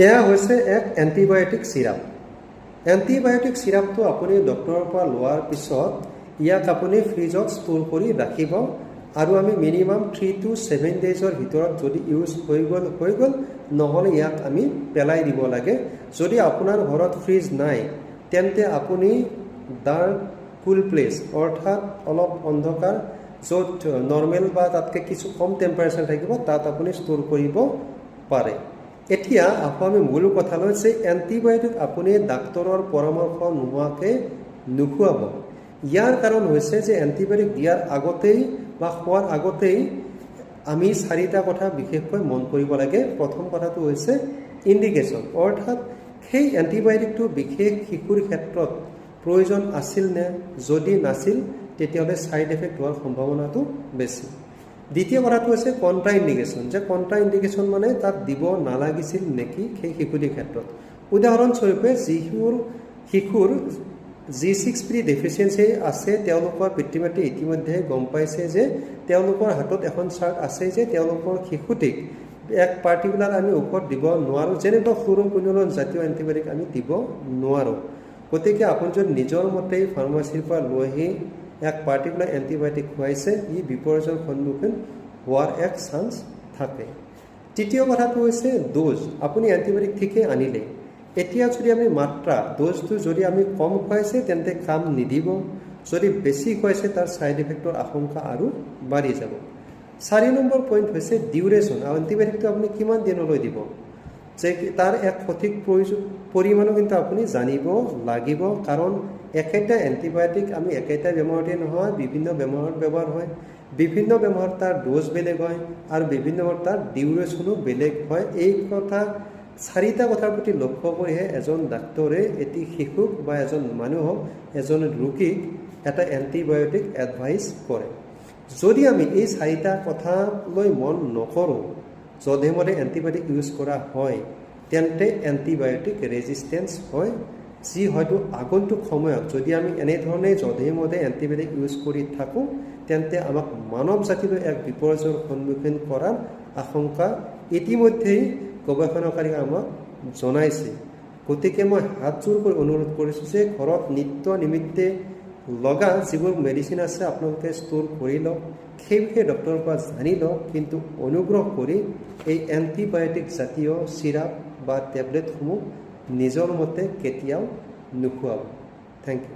এয়া হৈছে এক এণ্টিবায়'টিক চিৰাপ। এণ্টিবায়'টিক চিৰাপটো আপুনি ডক্টৰৰ পৰা লোৱাৰ পিছত ইয়াক আপুনি ফ্ৰিজত ষ্ট'ৰ কৰি ৰাখিব আৰু আমি মিনিমাম 3 to 7 ডেইজৰ ভিতৰত যদি ইউজ হৈ গ'ল নহ'লে ইয়াক আমি পেলাই দিব লাগে। যদি আপোনাৰ ঘৰত ফ্ৰিজ নাই তেন্তে আপুনি ডাৰ্ক কুল প্লেচ অৰ্থাৎ অলপ অন্ধকাৰ য'ত নৰ্মেল বা তাতকৈ কিছু কম টেম্পাৰেচাৰ থাকিব তাত আপুনি ষ্ট'ৰ কৰিব পাৰে। এতিয়া আমি মূল কথালৈ যে এণ্টিবায়'টিক আপুনি ডাক্তৰৰ পৰামৰ্শ নোহোৱাকৈ নোখোৱাব। ইয়াৰ কাৰণ হৈছে যে এণ্টিবায়'টিক দিয়াৰ আগতেই বা খোৱাৰ আগতেই আমি 4টা কথা বিশেষকৈ মন কৰিব লাগে। প্ৰথম কথাটো হৈছে ইণ্ডিকেশ্যন, অৰ্থাৎ সেই এণ্টিবায়'টিকটো বিশেষ শিশুৰ ক্ষেত্ৰত প্ৰয়োজন আছিল নে, যদি নাছিল তেতিয়াহ'লে ছাইড এফেক্ট হোৱাৰ সম্ভাৱনাটো বেছি। দ্বিতীয় কথাটো হৈছে কণ্ট্ৰা ইণ্ডিকেশ্যন, যে কণ্ট্ৰা ইণ্ডিকেশ্যন মানে তাত দিব নালাগিছিল নেকি সেই শিশুটিৰ ক্ষেত্ৰত। উদাহৰণস্বৰূপে শিশুৰ G6PD ডেফিচিয়েঞ্চি আছে, তেওঁলোকৰ পিতৃ মাতৃ ইতিমধ্যে গম পাইছে যে তেওঁলোকৰ হাতত এখন চাৰ্ট আছে যে তেওঁলোকৰ শিশুটিক এক পাৰ্টিকুলাৰ আমি ঔষধ দিব নোৱাৰোঁ, যেনেকুৱা ফ্লুৰোকুইনোলন জাতীয় এণ্টিবায়'টিক আমি দিব নোৱাৰোঁ। গতিকে আপুনি যদি নিজৰ মতেই ফাৰ্মাচীৰ পৰা লৈ আহি এক পাৰ্টিকুলাৰ এণ্টিবায়'টিক খুৱাইছে, ই বিপৰ্যয়ৰ সন্মুখীন হোৱাৰ এক চান্স থাকে। তৃতীয় কথাটো হৈছে ড'জ। আপুনি এণ্টিবায়'টিক ঠিকেই আনিলে, এতিয়া যদি আমি মাত্ৰা ড'জটো যদি আমি কম খুৱাইছে তেন্তে কাম নিদিব, যদি বেছি খুৱাইছে তাৰ ছাইড এফেক্টৰ আশংকা আৰু বাঢ়ি যাব। 4 নম্বৰ পইণ্ট হৈছে ডিউৰেশ্যন। আৰু এণ্টিবায়'টিকটো আপুনি কিমান দিনলৈ দিব, যে তাৰ এক সঠিক পৰিমাণো কিন্তু আপুনি জানিব লাগিব। কাৰণ একেটা এণ্টিবায়'টিক আমি একেটা বেমাৰতে নহয়, বিভিন্ন বেমাৰত ব্যৱহাৰ হয়, বিভিন্ন বেমাৰত তাৰ ড'জ বেলেগ হয় আৰু বিভিন্ন বেমাৰত তাৰ ডিউৰেশ্যনো বেলেগ হয়। এই কথা 4টা কথাৰ প্ৰতি লক্ষ্য কৰিহে এজন ডাক্তৰে এটি শিশুক বা এজন মানুহক, এজন ৰোগীক এটা এণ্টিবায়'টিক এডভাইচ কৰে। যদি আমি এই 4টা কথালৈ মন নকৰোঁ, যধে মধে এণ্টিবায়'টিক ইউজ কৰা হয় তেন্তে এণ্টিবায়'টিক ৰেজিষ্টেঞ্চ হয়, যি হয়তো আগন্তুক সময়ত যদি আমি এনেধৰণে যধে মধে এণ্টিবায়'টিক ইউজ কৰি থাকোঁ তেন্তে আমাক মানৱ জাতিলৈ এক বিপৰ্যয়ৰ সন্মুখীন কৰাৰ আশংকা ইতিমধ্যেই গৱেষণাকাৰীয়ে আমাক জনাইছে। গতিকে মই হাতযোৰ কৰি অনুৰোধ কৰিছোঁ যে ঘৰত নিত্য নিমিত্তে লগা যিবোৰ মেডিচিন আছে আপোনালোকে ষ্ট'ৰ কৰি লওক, সেই বিষয়ে ডক্টৰৰ পৰা জানি লওক, কিন্তু অনুগ্ৰহ কৰি এই এণ্টিবায়'টিক জাতীয় চিৰাপ বা টেবলেটসমূহ নিজৰ মতে কেতিয়াও নোখোৱাব। Thank U.